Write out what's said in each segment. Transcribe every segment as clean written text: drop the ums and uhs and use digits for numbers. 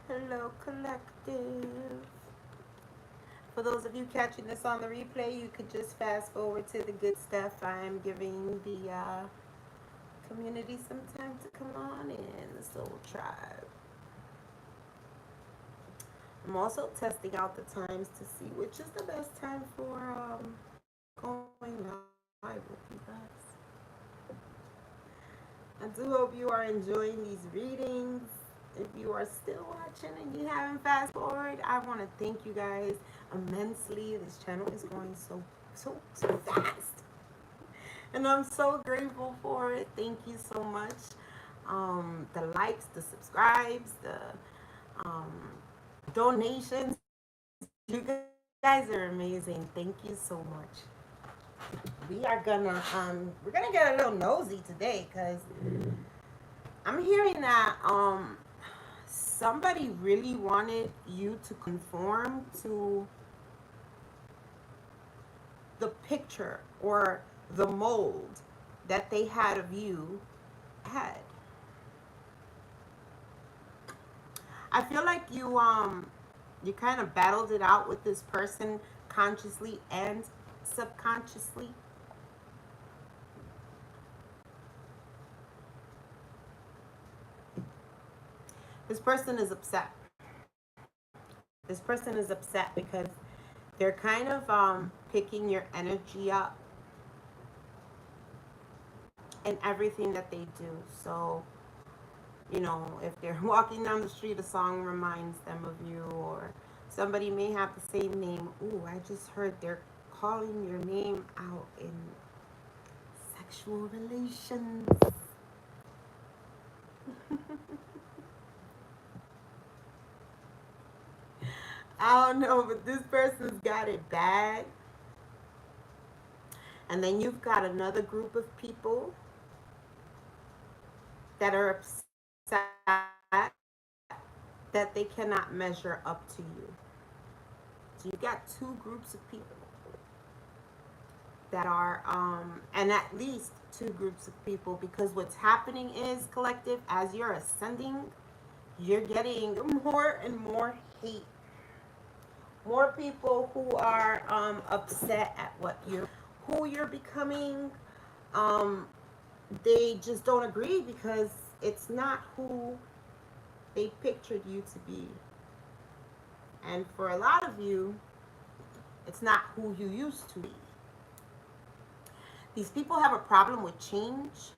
Hello, collective. For those of you catching this on the replay, you could just fast forward to the good stuff. I'm giving the community some time to come on in, the soul tribe. I'm also testing out the times to see which is the best time for going live with you guys. I do hope you are enjoying these readings. If you are still watching and you haven't fast forward, I want to thank you guys immensely. This channel is going so fast, and I'm so grateful for it. Thank you so much. The likes, the subscribes, the um, donations. You guys are amazing. Thank you so much. We're gonna get a little nosy today because I'm hearing that somebody really wanted you to conform to the picture or the mold that they had of you had. I feel like you kind of battled it out with this person consciously and subconsciously. This person is upset. This person is upset because they're kind of picking your energy up in everything that they do. So, you know, if they're walking down the street, a song reminds them of you, or somebody may have the same name. Ooh, I just heard they're calling your name out in sexual relations. I don't know, but this person's got it bad. And then you've got another group of people that are upset that they cannot measure up to you. So you've got two groups of people that are, and at least two groups of people, because what's happening is, collective, as you're ascending, you're getting more and more hate. More people who are upset at who you're becoming. They just don't agree because it's not who they pictured you to be. And for a lot of you, it's not who you used to be. These people have a problem with change.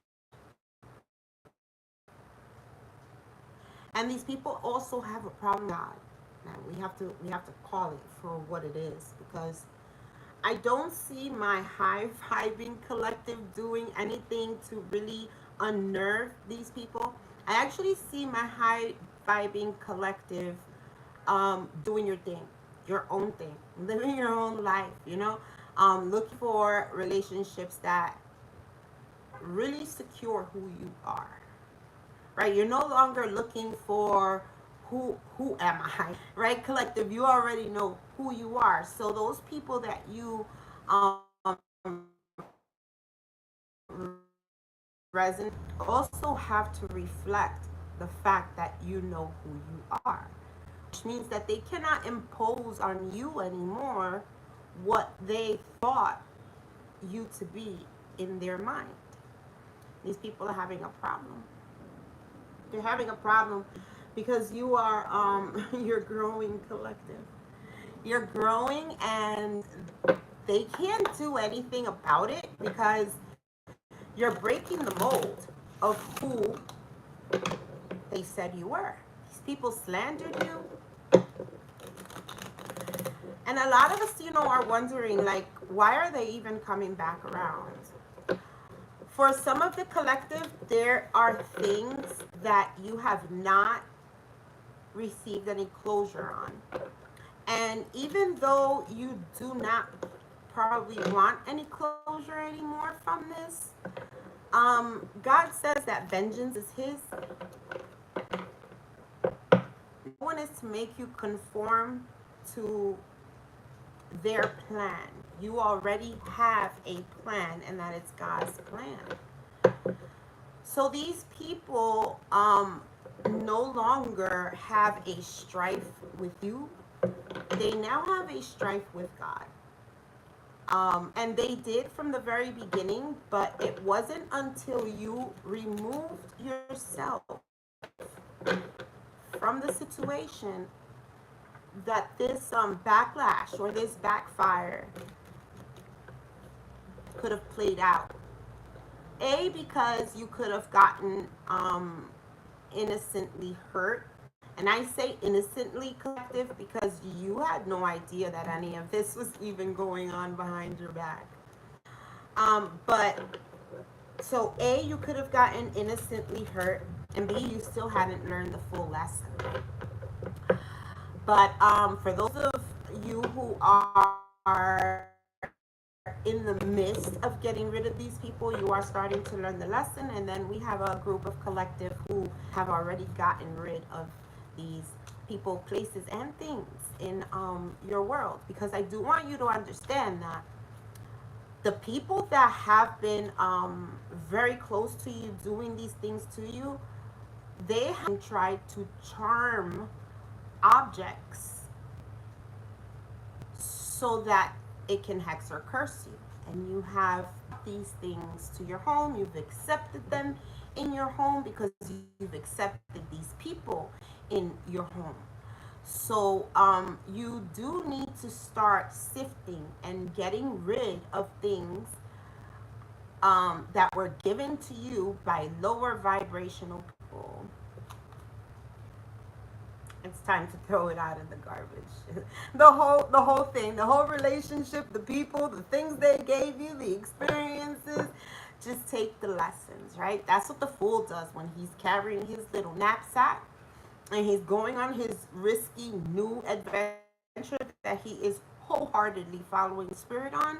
And these people also have a problem with God. Now we have to call it for what it is, because I don't see my high vibing collective doing anything to really unnerve these people. I actually see my high vibing collective doing your thing, your own thing, living your own life, you know, looking for relationships that really secure who you are, right? You're no longer looking for who am I, right? Collective, you already know who you are. So those people that you resonate also have to reflect the fact that you know who you are, which means that they cannot impose on you anymore what they thought you to be in their mind. These people are having a problem. They're having a problem because you are you're growing, collective. You're growing, and they can't do anything about it because you're breaking the mold of who they said you were. These people slandered you. And a lot of us, you know, are wondering, like, why are they even coming back around? For some of the collective, there are things that you have not received any closure on. And even though you do not probably want any closure anymore from this, God says that vengeance is His. No one is to make you conform to their plan. You already have a plan, and that is God's plan. So these people no longer have a strife with you. They now have a strife with God. And they did from the very beginning, but it wasn't until you removed yourself from the situation that this backlash or this backfire could have played out. A, because you could have gotten innocently hurt. And I say innocently, collective, because you had no idea that any of this was even going on behind your back. But so A, you could have gotten innocently hurt, and B, you still hadn't learned the full lesson. But for those of you who are in the midst of getting rid of these people, you are starting to learn the lesson. And then we have a group of collective who have already gotten rid of these people, places, and things in your world. Because I do want you to understand that the people that have been very close to you doing these things to you, they have tried to charm objects so that it can hex or curse you. And you have these things to your home, you've accepted them in your home because you've accepted these people in your home. So you do need to start sifting and getting rid of things that were given to you by lower vibrational people. It's time to throw it out of the garbage. The whole thing, the whole relationship, the people, the things they gave you, the experiences. Just take the lessons, right? That's what the fool does when he's carrying his little knapsack and he's going on his risky new adventure that he is wholeheartedly following spirit on.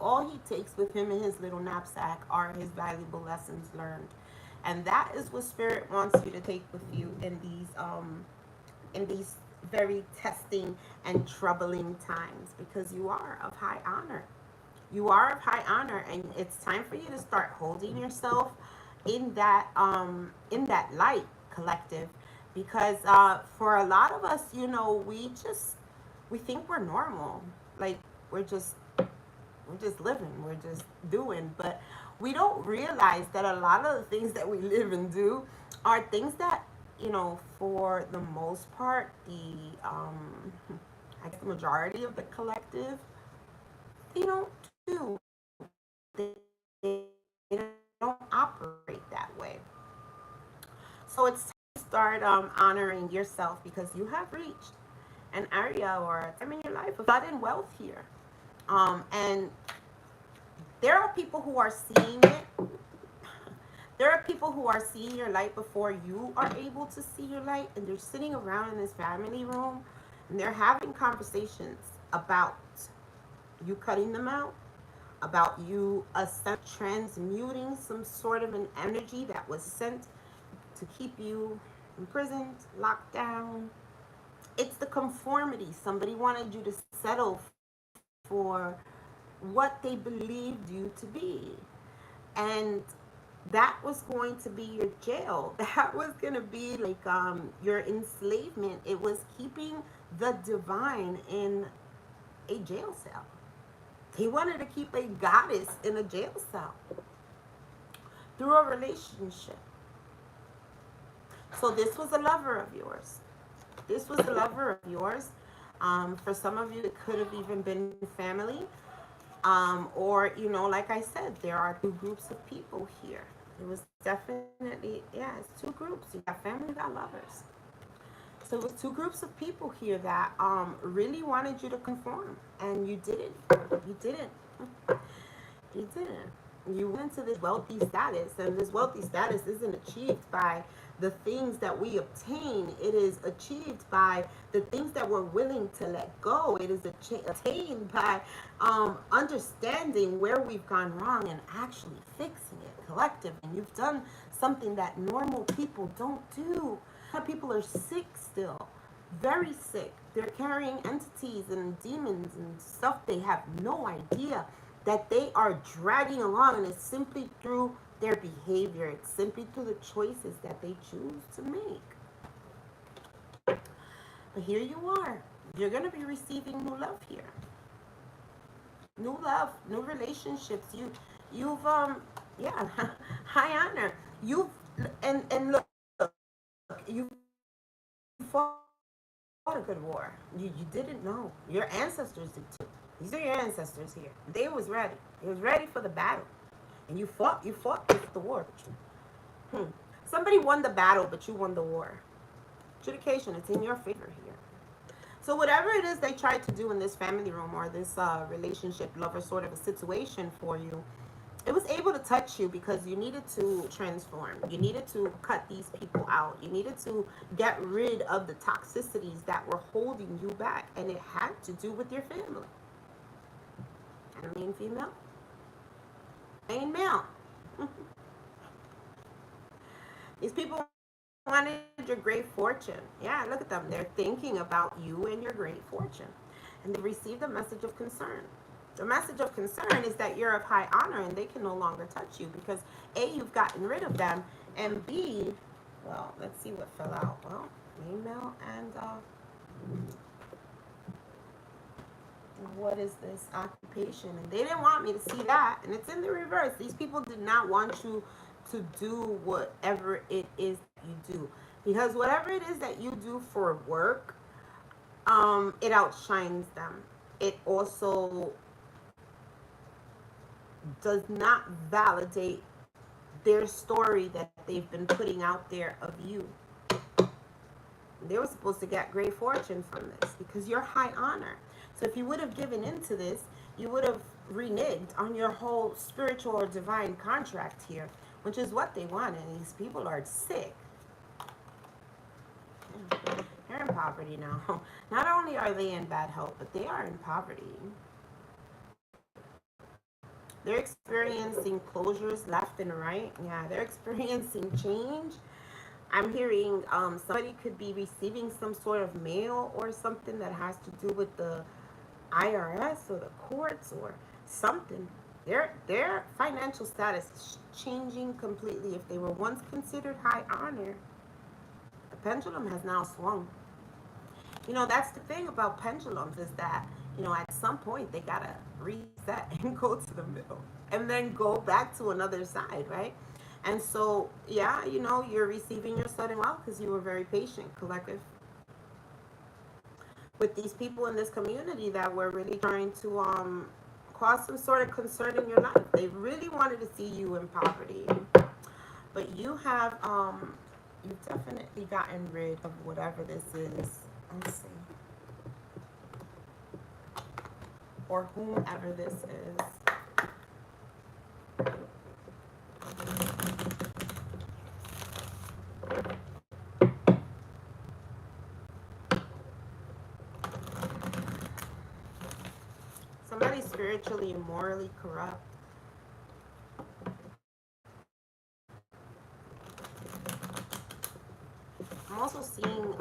All he takes with him in his little knapsack are his valuable lessons learned. And that is what spirit wants you to take with you in these very testing and troubling times, because you are of high honor. You are of high honor, and it's time for you to start holding yourself in that light, collective, because for a lot of us, we think we're normal, like we're just living, we're just doing, but we don't realize that a lot of the things that we live and do are things that, for the most part, I guess the majority of the collective, they don't do. They don't operate that way. So it's time to start honoring yourself, because you have reached an area or a time in your life of sudden wealth here. And there are people who are seeing it. There are people who are seeing your light before you are able to see your light, and they're sitting around in this family room and they're having conversations about you cutting them out, about you transmuting some sort of an energy that was sent to keep you imprisoned, locked down. It's the conformity. Somebody wanted you to settle for what they believed you to be. And that was going to be your jail. That was going to be like your enslavement. It was keeping the divine in a jail cell. He wanted to keep a goddess in a jail cell through a relationship. So this was a lover of yours. This was a lover of yours. For some of you, it could have even been family. Or, like I said, there are two groups of people here. It was definitely, it's two groups. You got family, you got lovers. So it was two groups of people here that really wanted you to conform. And you didn't. You didn't. You didn't. You went into this wealthy status, and this wealthy status isn't achieved by the things that we obtain. It is achieved by the things that we're willing to let go. It is attained by understanding where we've gone wrong and actually fixing it, collective. And you've done something that normal people don't do. People are sick still, very sick. They're carrying entities and demons and stuff they have no idea that they are dragging along, and it's simply through their behavior. It's simply through the choices that they choose to make. But here you are. You're going to be receiving new love here. New love, new relationships. You've yeah, high honor. You've and look, you fought a good war. You didn't know. Your ancestors did too. These are your ancestors here. They was ready. They was ready for the battle. And you fought the war. Somebody won the battle, but you won the war. Adjudication, it's in your favor here. So whatever it is they tried to do in this family room or this relationship, lover sort of a situation for you, it was able to touch you because you needed to transform. You needed to cut these people out. You needed to get rid of the toxicities that were holding you back. And it had to do with your family. I mean female. I mean male. These people wanted your great fortune. Yeah, look at them. They're thinking about you and your great fortune. And they received a message of concern. The message of concern is that you're of high honor and they can no longer touch you because A, you've gotten rid of them, and B, well, let's see what fell out. Well, female and what is this? Occupation. And they didn't want me to see that. And it's in the reverse. These people did not want you to do whatever it is that you do. Because whatever it is that you do for work, it outshines them. It also does not validate their story that they've been putting out there of you. They were supposed to get great fortune from this because you're high honor. So if you would have given into this, you would have reneged on your whole spiritual or divine contract here, which is what they want. And these people are sick. They're in poverty now. Not only are they in bad health, but they are in poverty. They're experiencing closures left and right. Yeah, they're experiencing change. I'm hearing somebody could be receiving some sort of mail or something that has to do with the IRS or the courts or something. Their financial status is changing completely. If they were once considered high honor, the pendulum has now swung. You know, that's the thing about pendulums is that, you know, at some point they gotta reset and go to the middle and then go back to another side, right? And so, yeah, you know, you're receiving your sudden wealth because you were very patient, collective, with these people in this community that were really trying to cause some sort of concern in your life. They really wanted to see you in poverty. But you have, you've definitely gotten rid of whatever this is. Let's see. Or whomever this is. Somebody spiritually and morally corrupt. I'm also seeing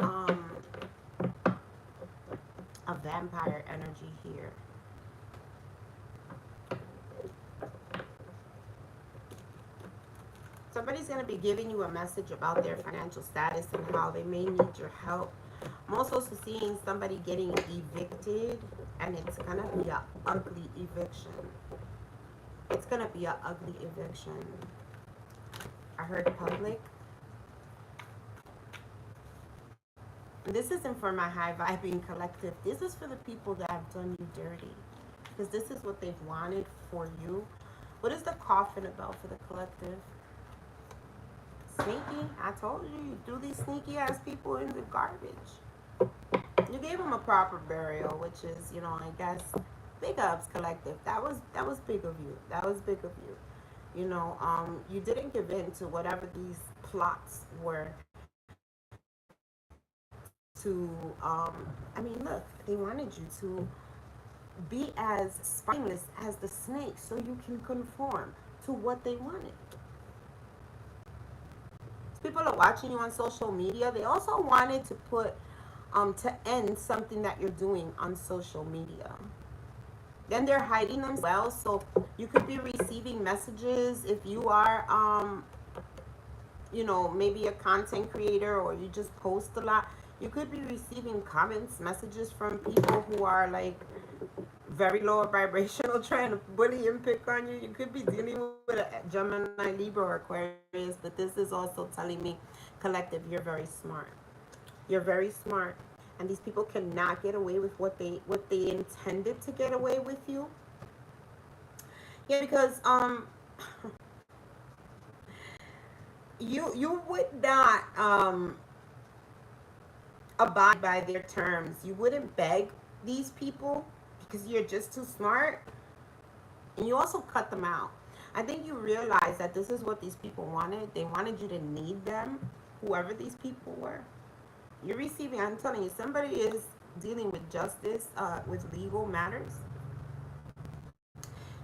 a vampire energy here. Somebody's going to be giving you a message about their financial status and how they may need your help. I'm also seeing somebody getting evicted, and it's going to be an ugly eviction. It's going to be an ugly eviction. I heard public. This isn't for my high vibing collective. This is for the people that have done you dirty. Because this is what they've wanted for you. What is the coffin about for the collective? Sneaky. I told you, you threw these sneaky ass people in the garbage. You gave them a proper burial, which is, you know, I guess, big ups, collective. That was big of you. That was big of you. You know, you didn't give in to whatever these plots were. To, I mean, look, they wanted you to be as spineless as the snake so you can conform to what they wanted. People are watching you on social media. They also wanted to put, to end something that you're doing on social media. Then they're hiding them well. So you could be receiving messages if you are you know, maybe a content creator or you just post a lot. You could be receiving comments, messages from people who are like very low vibrational, trying to bully and pick on you. You could be dealing with a Gemini, Libra, or Aquarius, but this is also telling me, collective, you're very smart. You're very smart, and these people cannot get away with what they intended to get away with you. Yeah, because you would not abide by their terms. You wouldn't beg these people because you're just too smart, and you also cut them out. I think you realize that this is what these people wanted. They wanted you to need them, whoever these people were. You're receiving, I'm telling you, somebody is dealing with justice, with legal matters.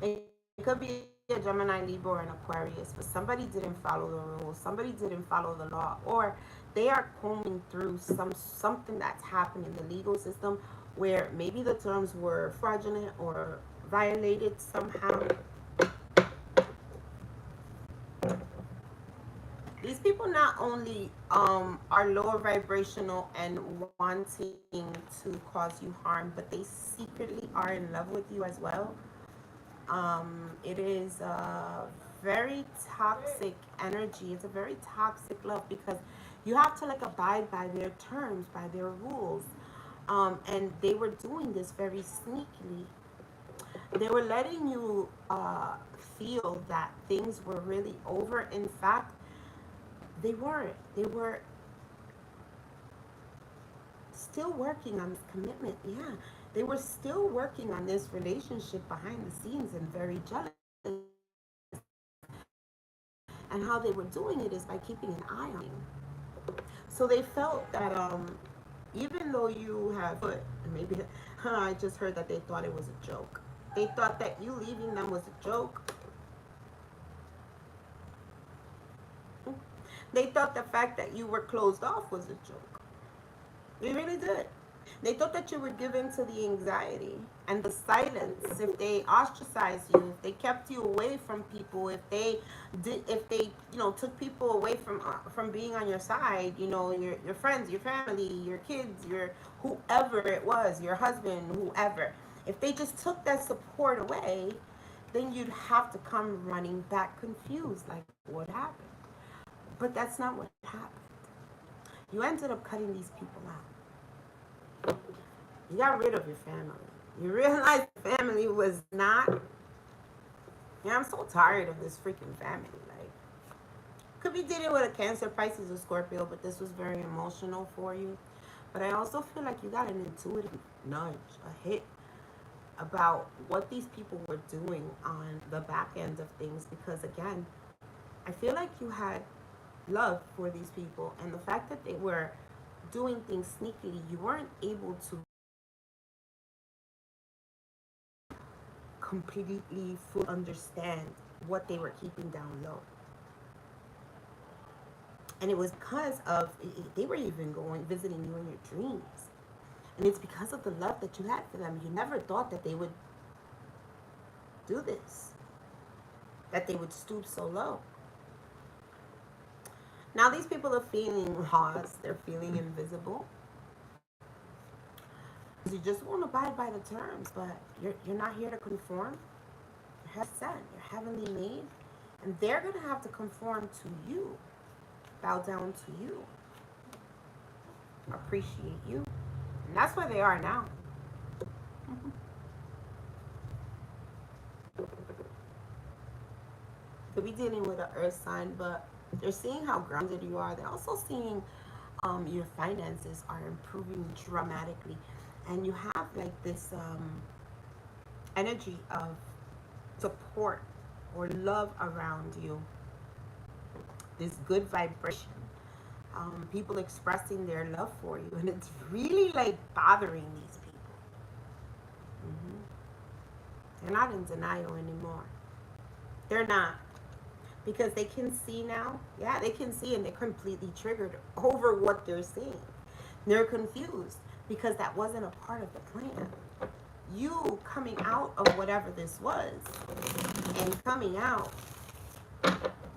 It could be a Gemini, Libra, or an Aquarius, but somebody didn't follow the rules. Somebody didn't follow the law, or they are combing through something that's happened in the legal system where maybe the terms were fraudulent or violated somehow. These people not only are lower vibrational and wanting to cause you harm, but they secretly are in love with you as well. It is a very toxic energy. It's a very toxic love because you have to like abide by their terms, by their rules. And they were doing this very sneakily. They were letting you feel that things were really over. In fact, they weren't. They were still working on this commitment. Yeah. They were still working on this relationship behind the scenes and very jealous. And how they were doing it is by keeping an eye on you. So they felt that even though you have, maybe I just heard that they thought it was a joke. They thought that you leaving them was a joke. They thought the fact that you were closed off was a joke. They really did. They thought that you were given to the anxiety and the silence. If they ostracized you, if they kept you away from people, if they took people away from being on your side, your friends, your family, your kids, your whoever it was, your husband, whoever. If they just took that support away, then you'd have to come running back confused, like what happened? But that's not what happened. You ended up cutting these people out. You got rid of your family. You realized family was not. Yeah, I'm so tired of this freaking family. Like, could be dealing with a Cancer, Pisces, or Scorpio, but this was very emotional for you. But I also feel like you got an intuitive nudge, a hit about what these people were doing on the back end of things. Because again, I feel like you had love for these people, and the fact that they were doing things sneakily, you weren't able to completely fully understand what they were keeping down low. And it was because of, they were even visiting you in your dreams. And it's because of the love that you had for them. You never thought that they would do this, that they would stoop so low. Now these people are feeling lost. They're feeling invisible. You just won't abide by the terms, but you're not here to conform. You're sent. You're heavenly made, and they're gonna have to conform to you, bow down to you, appreciate you, and that's where they are now. Could be dealing with an earth sign, but they're seeing how grounded you are. They're also seeing your finances are improving dramatically, and you have like this energy of support or love around you, this good vibration, people expressing their love for you, and it's really like bothering these people. They're not in denial anymore. They're not, because they can see now. Yeah, they can see, and they're completely triggered over what they're seeing. They're confused because that wasn't a part of the plan. you coming out of whatever this was and coming out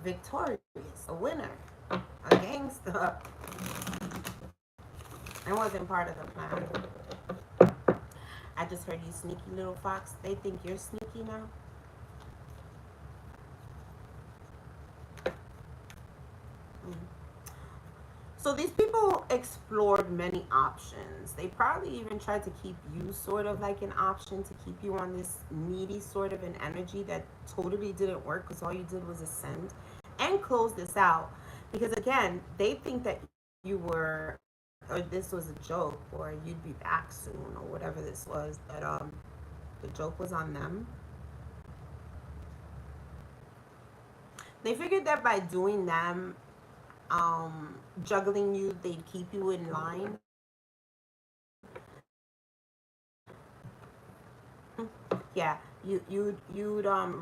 victorious, a winner, a gangster. It wasn't part of the plan. I just heard you sneaky little fox. They think you're sneaky now. So these people explored many options. They probably even tried to keep you sort of like an option, to keep you on this needy sort of an energy that totally didn't work, because all you did was ascend and close this out. Because again, they think that you were, or this was a joke, or you'd be back soon, or whatever this was. But the joke was on them. They figured that by doing them, juggling you, they'd keep you in line. Yeah, you'd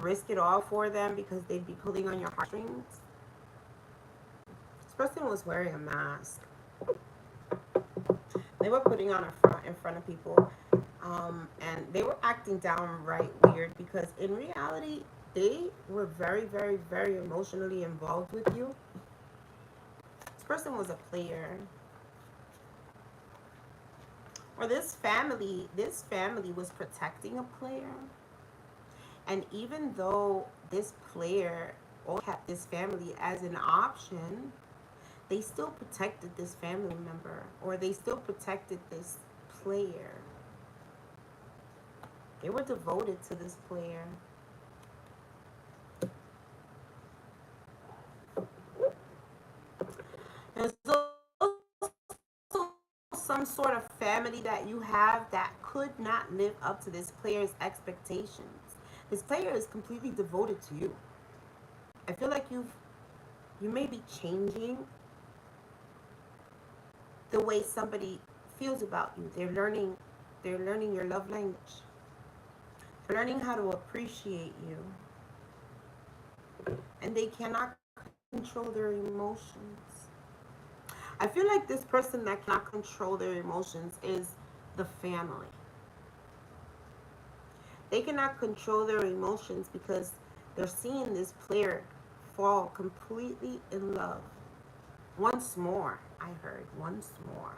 risk it all for them because they'd be pulling on your heartstrings. This person was wearing a mask. They were putting on a front in front of people, and they were acting downright weird, because in reality they were very, very, very emotionally involved with you. This person was a player. Or this family was protecting a player. And even though this player kept this family as an option, they still protected this family member, or they still protected this player. They were devoted to this player. And so some sort of family that you have that could not live up to this player's expectations. This player is completely devoted to you. I feel like you may be changing the way somebody feels about you. They're learning your love language. They're learning how to appreciate you. And they cannot control their emotions. I feel like this person that cannot control their emotions is the family. They cannot control their emotions because they're seeing this player fall completely in love. Once more, I heard, once more.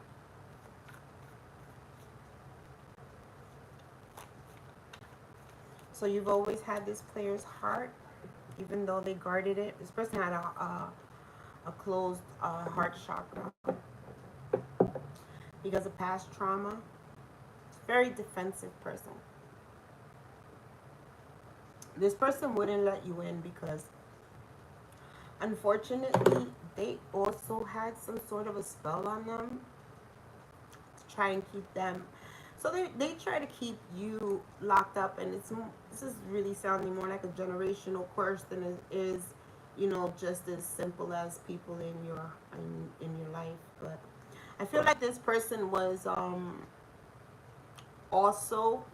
So you've always had this player's heart, even though they guarded it. This person had a closed heart chakra because of past trauma. Very defensive person. This person wouldn't let you in because, unfortunately, they also had some sort of a spell on them to try and keep them. So they try to keep you locked up, and this is really sounding more like a generational curse than it is, just as simple as people in your life. But I feel like this person was also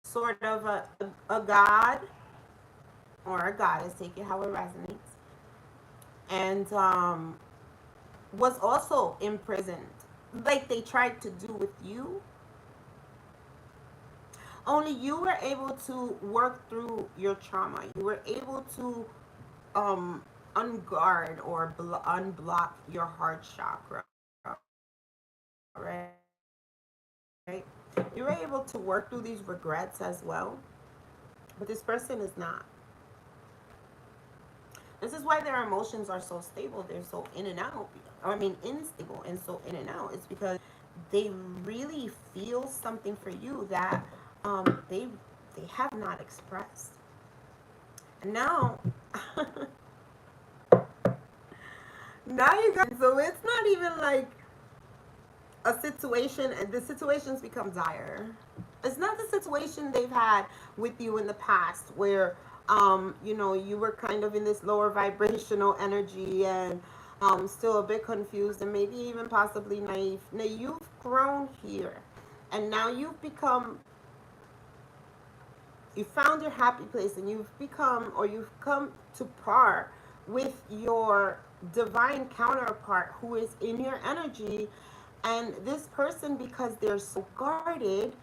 sort of a god or a goddess, take it how it resonates, and was also imprisoned, like they tried to do with you. Only you were able to work through your trauma. You were able to unguard or unblock your heart chakra, right? You were able to work through these regrets as well, but this person is not. This is why their emotions are so stable. They're so in and out. Unstable and so in and out. It's because they really feel something for you that they have not expressed. And now, now you guys. So it's not even like a situation, and the situations become dire. It's not the situation they've had with you in the past where you were kind of in this lower vibrational energy and still a bit confused and maybe even possibly naive. Now you've grown here, and now you found your happy place, and you've come to par with your divine counterpart who is in your energy, And this person, because they're so guarded,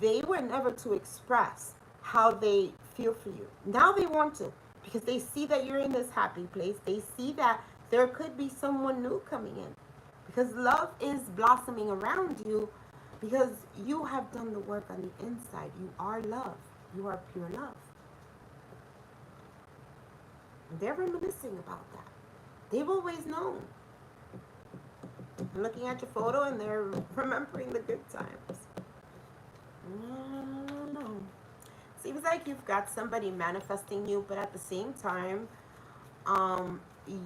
they were never to express how they feel for you. Now they want to, because they see that you're in this happy place. They see that there could be someone new coming in, because love is blossoming around you, because you have done the work on the inside. You are love. You are pure love. They're reminiscing about that. They've always known. Looking at your photo and they're remembering the good times. No. Seems like you've got somebody manifesting you, but at the same time, um,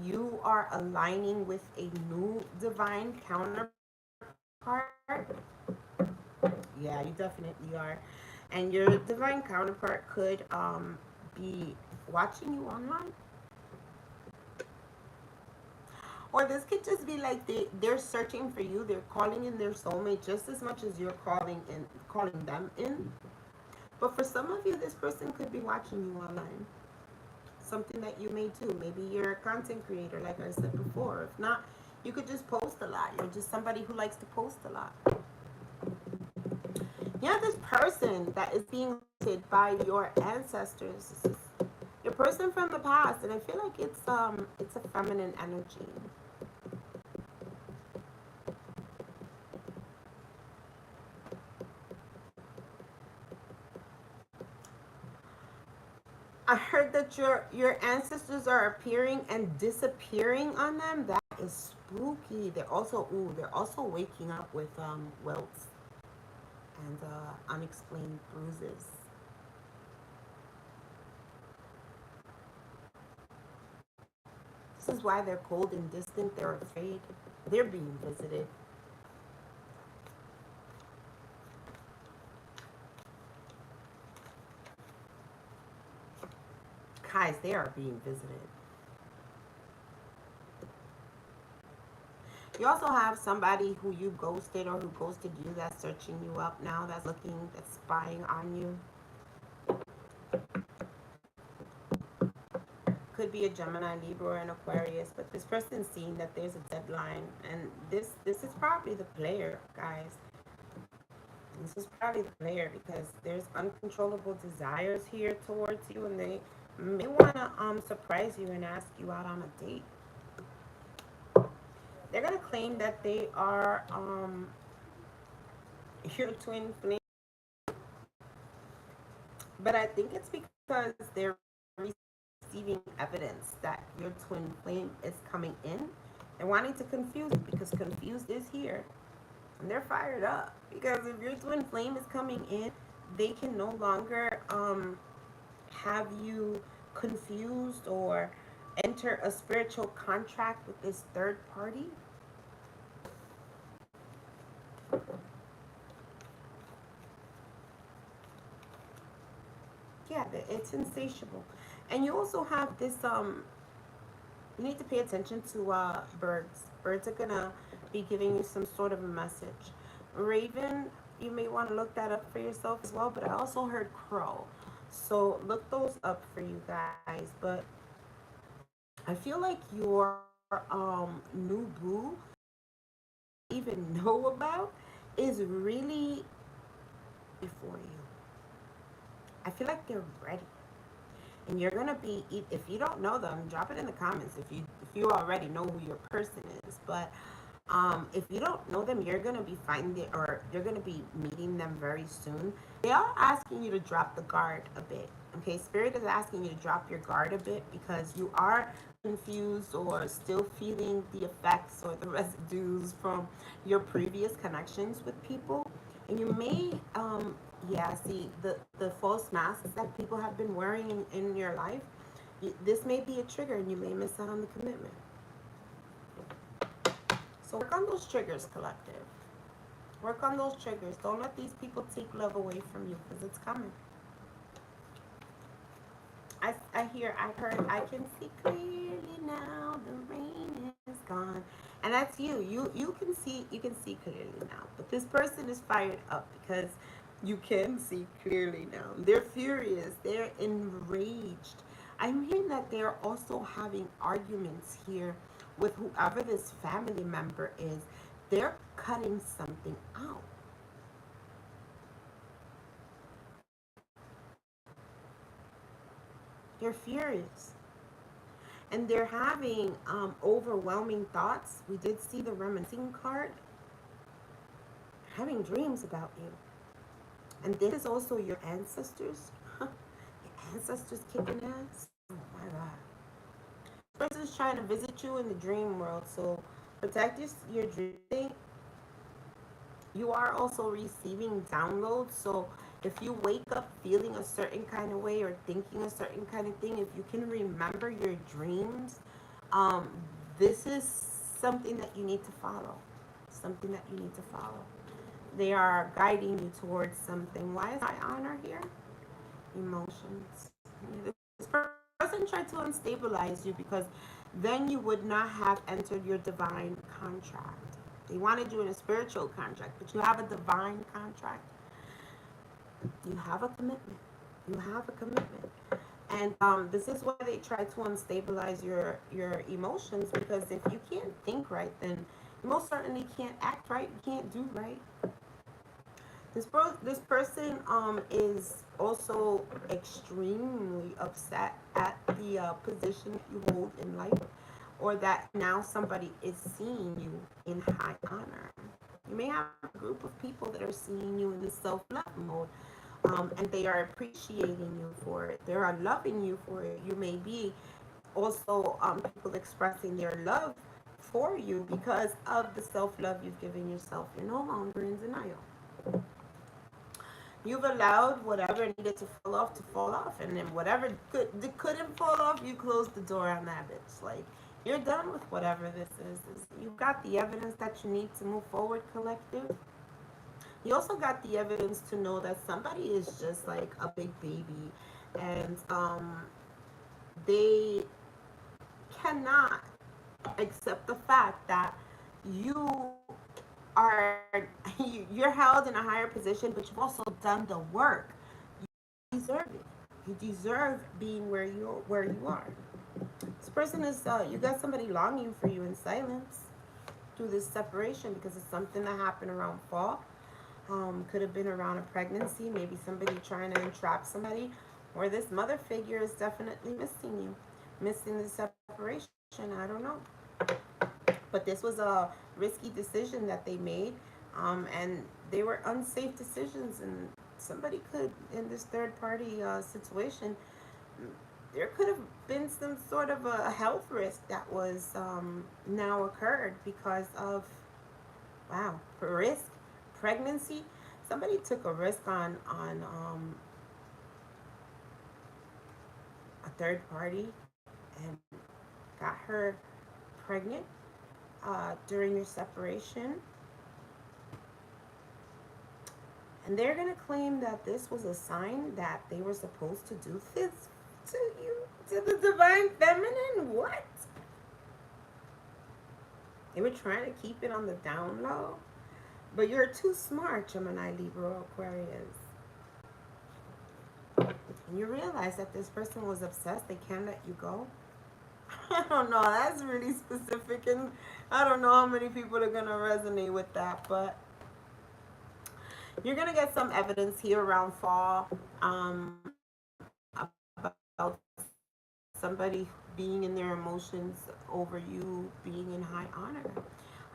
you are aligning with a new divine counterpart. Yeah, you definitely are. And your divine counterpart could be watching you online. Or this could just be like they're searching for you. They're calling in their soulmate just as much as you're calling them in. But for some of you, this person could be watching you online. Something that you may do. Maybe you're a content creator, like I said before. If not, you could just post a lot. You're just somebody who likes to post a lot. Yeah, this person that is being visited by your ancestors, your person from the past, and I feel like it's a feminine energy. I heard that your ancestors are appearing and disappearing on them. That is spooky. They're also waking up with welts and unexplained bruises. This is why they're cold and distant. They're afraid. They're being visited. Guys, they are being visited. You also have somebody who you ghosted or who ghosted you that's searching you up now, that's looking, that's spying on you. Could be a Gemini, Libra, or an Aquarius, but this person's seeing that there's a deadline, and this is probably the player, guys. This is probably the player because there's uncontrollable desires here towards you, and they may want to surprise you and ask you out on a date. They're gonna claim that they are your twin flame, but I think it's because they're receiving evidence that your twin flame is coming in. They're wanting to confuse you because confused is here. And they're fired up because if your twin flame is coming in, they can no longer have you confused or enter a spiritual contract with this third party. Yeah, it's insatiable. And you also have this you need to pay attention to birds. Birds are gonna be giving you some sort of a message. Raven, you may want to look that up for yourself as well, but I also heard crow. So look those up for you guys. But I feel like your new boo even know about is really before you. I feel like they're ready. And you're gonna be, if you don't know them, drop it in the comments if you already know who your person is. But if you don't know them, you're gonna be finding, or you're gonna be meeting them very soon. They are asking you to drop the guard a bit. Okay, Spirit is asking you to drop your guard a bit because you are confused or still feeling the effects or the residues from your previous connections with people. And you may yeah, see the false masks that people have been wearing in your life, this may be a trigger and you may miss out on the commitment. So work on those triggers, collective. Work on those triggers. Don't let these people take love away from you because it's coming. I heard, I can see clearly now, the rain is gone. And that's you. You can see clearly now. But this person is fired up because you can see clearly now. They're furious. They're enraged. I'm hearing that they're also having arguments here with whoever this family member is they're cutting something out. They're furious. And they're having overwhelming thoughts. We did see the reminiscing card. Having dreams about you. And this is also your ancestors. Your ancestors kicking ass. Oh my God. This person is trying to visit you in the dream world. So protect your dream. You are also receiving downloads. So if you wake up feeling a certain kind of way or thinking a certain kind of thing, if you can remember your dreams, um, this is something that you need to follow. Something that you need to follow. They are guiding you towards something. Why is high honor here? Emotions. This person tried to unstabilize you because then you would not have entered your divine contract. They wanted you in a spiritual contract, but you have a divine contract. You have a commitment. You have a commitment. And this is why they try to unstabilize your emotions, because if you can't think right, then you most certainly can't act right. You can't do right. This person is also extremely upset at the position that you hold in life, or that now somebody is seeing you in high honor. You may have a group of people that are seeing you in the self-love mode, and they are appreciating you for it. They are loving you for it. You may be also people expressing their love for you because of the self-love you've given yourself. You're no longer in denial. You've allowed whatever needed to fall off, and then whatever couldn't fall off, you closed the door on that bitch. Like, you're done with whatever this is. You've got the evidence that you need to move forward, collective. You also got the evidence to know that somebody is just like a big baby, and they cannot accept the fact that you are you're held in a higher position, but you've also done the work. You deserve it. You deserve being where you are. This person is you got somebody longing for you in silence through this separation, because it's something that happened around fall. Could have been around a pregnancy, maybe somebody trying to entrap somebody, or this mother figure is definitely missing you, missing the separation. I don't know. But this was a risky decision that they made, and they were unsafe decisions. And somebody could, in this third party situation, there could have been some sort of a health risk that was now occurred because of, wow, risk, pregnancy. Somebody took a risk on a third party and got her pregnant during your separation. And they're going to claim that this was a sign that they were supposed to do this to you, to the divine feminine. What? They were trying to keep it on the down low. But you're too smart, Gemini, Libra, Aquarius. And you realize that this person was obsessed. They can't let you go. I don't know. That's really specific, and I don't know how many people are going to resonate with that. But you're going to get some evidence here around fall about somebody being in their emotions over you being in high honor.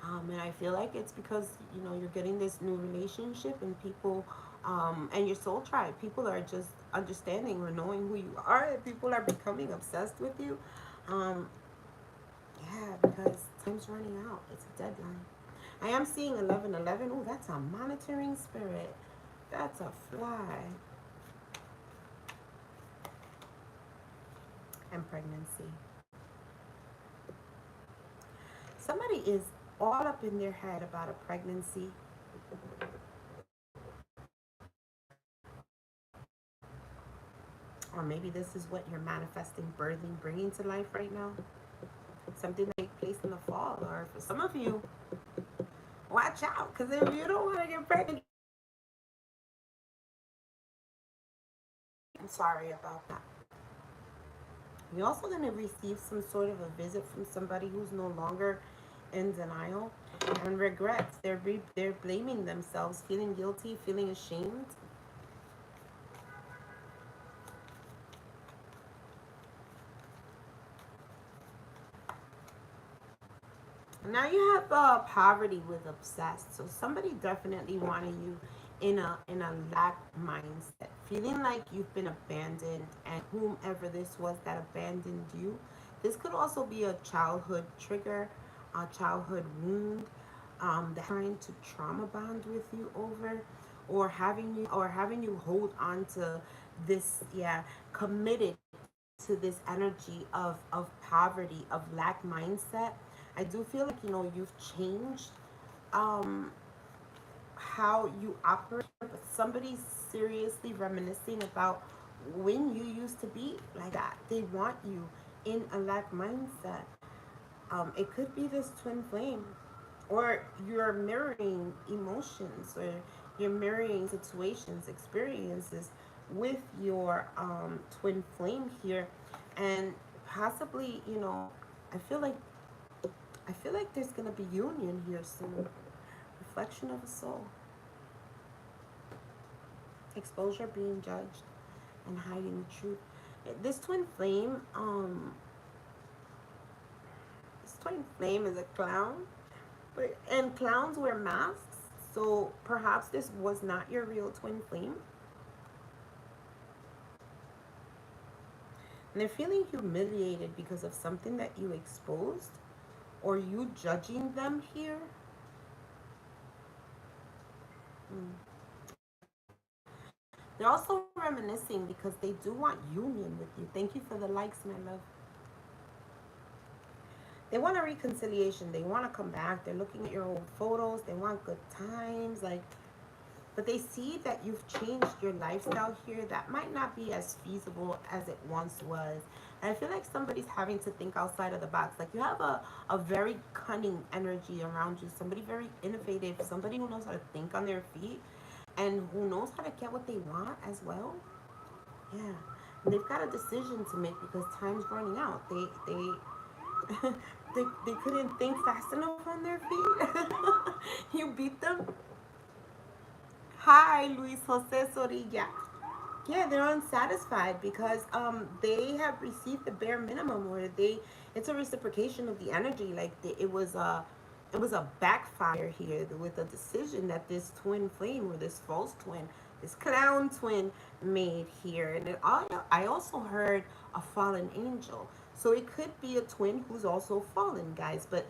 And I feel like it's because, you're getting this new relationship, and people, and your soul tribe, people are just understanding or knowing who you are. People are becoming obsessed with you. Yeah, because time's running out. It's a deadline. I am seeing 1111. Oh, that's a monitoring spirit. That's a fly. And pregnancy. Somebody is all up in their head about a pregnancy. Or maybe this is what you're manifesting, birthing, bringing to life right now. Something that takes place in the fall. Or for some of you, watch out, because if you don't want to get pregnant, I'm sorry about that. You're also going to receive some sort of a visit from somebody who's no longer in denial and regrets. They're blaming themselves, feeling guilty, feeling ashamed. Now you have poverty with obsessed. So somebody definitely wanted you in a lack mindset, feeling like you've been abandoned, and whomever this was that abandoned you. This could also be a childhood trigger, a childhood wound, that trying to trauma bond with you over, or having you hold on to this, yeah, committed to this energy of poverty, of lack mindset. I do feel like, you've changed um how you operate, but somebody's seriously reminiscing about when you used to be like that. They want you in a lack mindset. It could be this twin flame, or you're mirroring emotions, or you're mirroring situations, experiences with your twin flame here, and possibly, I feel like I feel like there's gonna be union here soon. Reflection of a soul, exposure, being judged, and hiding the truth. This twin flame, this twin flame is a clown, and clowns wear masks. So perhaps this was not your real twin flame. And they're feeling humiliated because of something that you exposed, or you judging them here. Hmm. They're also reminiscing because they do want union with you. Thank you for the likes, my love. They want a reconciliation. They want to come back. They're looking at your old photos. They want good times. But they see that you've changed your lifestyle here. That might not be as feasible as it once was. And I feel like somebody's having to think outside of the box. Like, you have a very cunning energy around you. Somebody very innovative. Somebody who knows how to think on their feet, and who knows how to get what they want as well. Yeah. And they've got a decision to make because time's running out. They couldn't think fast enough on their feet. You beat them. Hi, Luis Jose Sorilla. Yeah, they're unsatisfied because they have received the bare minimum, or it's a reciprocation of the energy. Like, it was a backfire here with a decision that this twin flame, or this false twin, this clown twin, made here. And I also heard a fallen angel. So it could be a twin who's also fallen, guys. But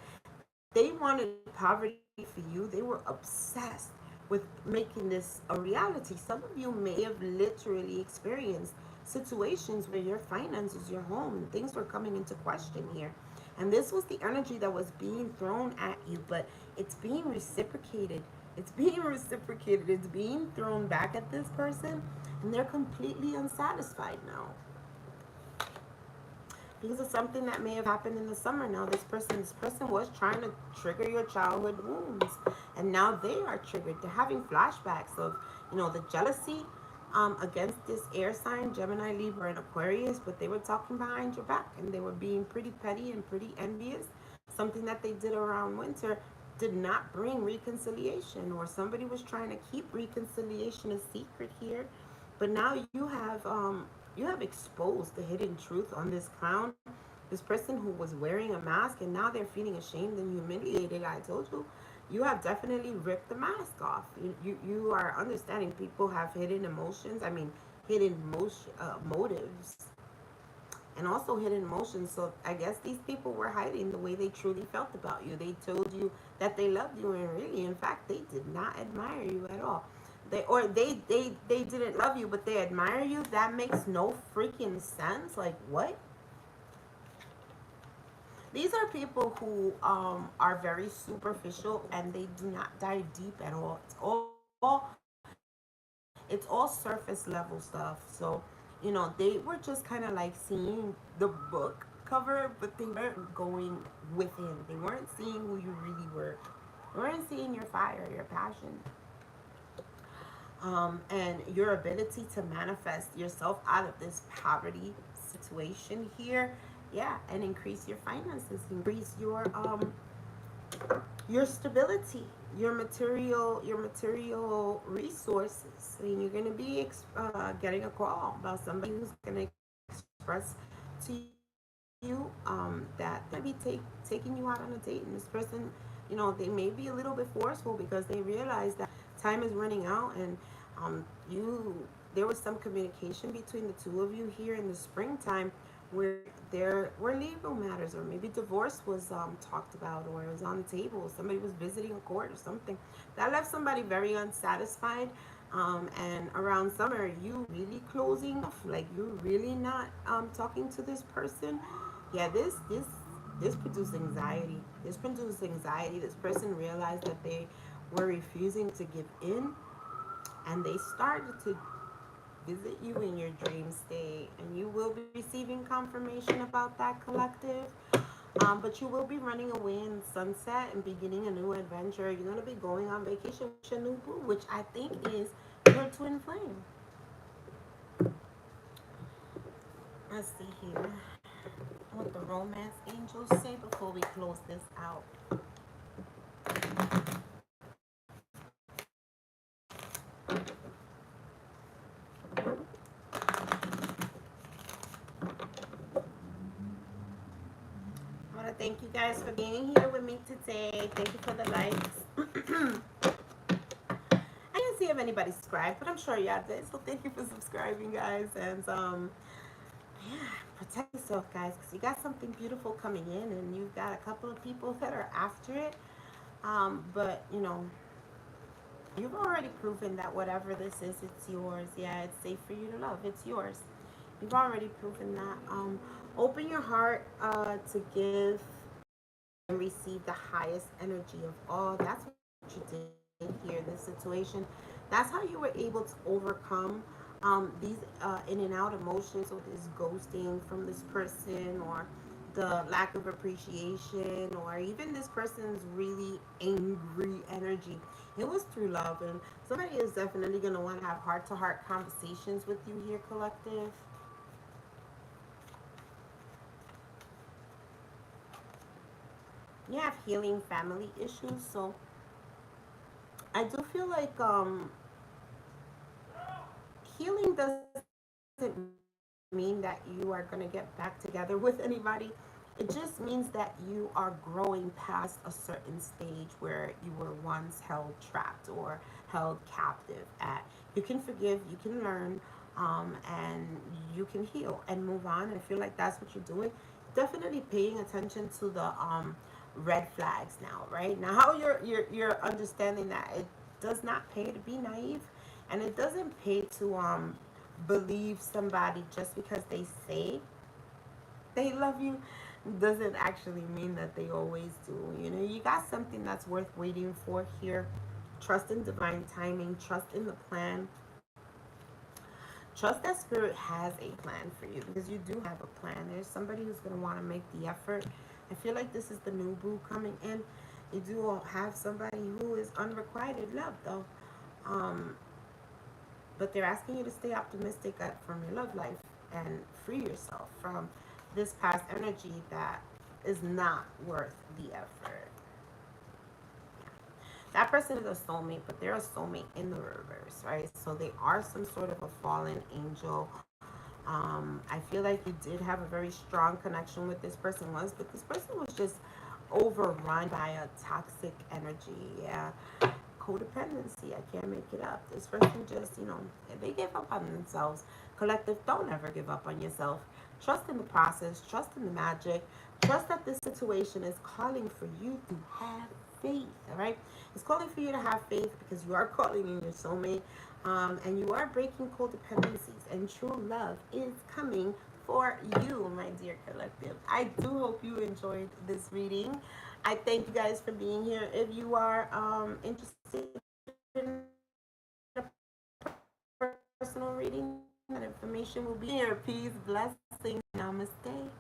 they wanted poverty for you. They were obsessed with making this a reality. Some of you may have literally experienced situations where your finances, your home, things were coming into question here. And this was the energy that was being thrown at you, but it's being reciprocated. It's being reciprocated. It's being thrown back at this person, and they're completely unsatisfied now because of something that may have happened in the summer. Now this person was trying to trigger your childhood wounds, and now they are triggered. They're having flashbacks of, the jealousy against this air sign, Gemini, Libra, and Aquarius. But they were talking behind your back, and they were being pretty petty and pretty envious. Something that they did around winter did not bring reconciliation, or somebody was trying to keep reconciliation a secret here. But now you have exposed the hidden truth on this clown, this person who was wearing a mask, and now they're feeling ashamed and humiliated. I told you, you have definitely ripped the mask off. You are understanding people have hidden emotions. I mean, hidden motives, and also hidden emotions. So I guess these people were hiding the way they truly felt about you. They told you that they loved you, and really, in fact, they did not admire you at all. They didn't love you, but they admire you. That makes no freaking sense. Like, what? These are people who are very superficial, and they do not dive deep at all. It's all surface level stuff. So, they were just kind of like seeing the book cover, but they weren't going within. They weren't seeing who you really were. They weren't seeing your fire, your passion, and your ability to manifest yourself out of this poverty situation here. Yeah, and increase your finances, increase your stability, your material resources. I mean, you're going to be getting a call about somebody who's going to express to you that they're going to be taking you out on a date, and this person, they may be a little bit forceful because they realize that time is running out, and you there was some communication between the two of you here in the springtime where there were legal matters, or maybe divorce was talked about, or it was on the table, somebody was visiting a court or something that left somebody very unsatisfied. And around summer, you really closing off, like you're really not talking to this person. Yeah, this produced anxiety. This produced anxiety. This person realized that they were refusing to give in, and they started to visit you in your dream state, and you will be receiving confirmation about that, collective. But you will be running away in sunset and beginning a new adventure. You're going to be going on vacation with your new boo, which I think is your twin flame. Let's see here what the romance angels say before we close this out. I want to thank you guys for being here with me today. Thank you for the likes. I didn't see if anybody subscribed, but I'm sure y'all did. So thank you for subscribing, guys. And yeah, protect yourself, guys, because you got something beautiful coming in, and you've got a couple of people that are after it. But you've already proven that whatever this is, it's yours. Yeah, it's safe for you to love. It's yours. You've already proven that. Open your heart to give and receive the highest energy of all. That's what you did here, this situation. That's how you were able to overcome these in and out emotions, or this ghosting from this person, or the lack of appreciation, or even this person's really angry energy. It was through love, and somebody is definitely going to want to have heart to heart conversations with you here, collective. You have healing family issues, so I do feel like healing doesn't mean that you are going to get back together with anybody. It just means that you are growing past a certain stage where you were once held trapped or held captive at. You can forgive, you can learn, and you can heal and move on. And I feel like that's what you're doing. Definitely paying attention to the red flags now, right? Now how you're understanding that it does not pay to be naive, and it doesn't pay to believe somebody just because they say they love you doesn't actually mean that they always do. You got something that's worth waiting for here. Trust in divine timing, trust in the plan. Trust that spirit has a plan for you, because you do have a plan. There's somebody who's going to want to make the effort. I feel like this is the new boo coming in. You do have somebody who is unrequited love, though. Um, but they're asking you to stay optimistic from your love life and free yourself from this past energy that is not worth the effort. That person is a soulmate, but they're a soulmate in the reverse, right? So they are some sort of a fallen angel. I feel like you did have a very strong connection with this person once, but this person was just overrun by a toxic energy. Yeah, codependency. I can't make it up. This person just, they gave up on themselves. Collective, don't ever give up on yourself. Trust in the process. Trust in the magic. Trust that this situation is calling for you to have faith, all right? It's calling for you to have faith because you are calling in your soulmate, and you are breaking codependencies, and true love is coming for you, my dear collective. I do hope you enjoyed this reading. I thank you guys for being here. If you are interested in a personal reading, that information will be here. Peace, blessings, namaste.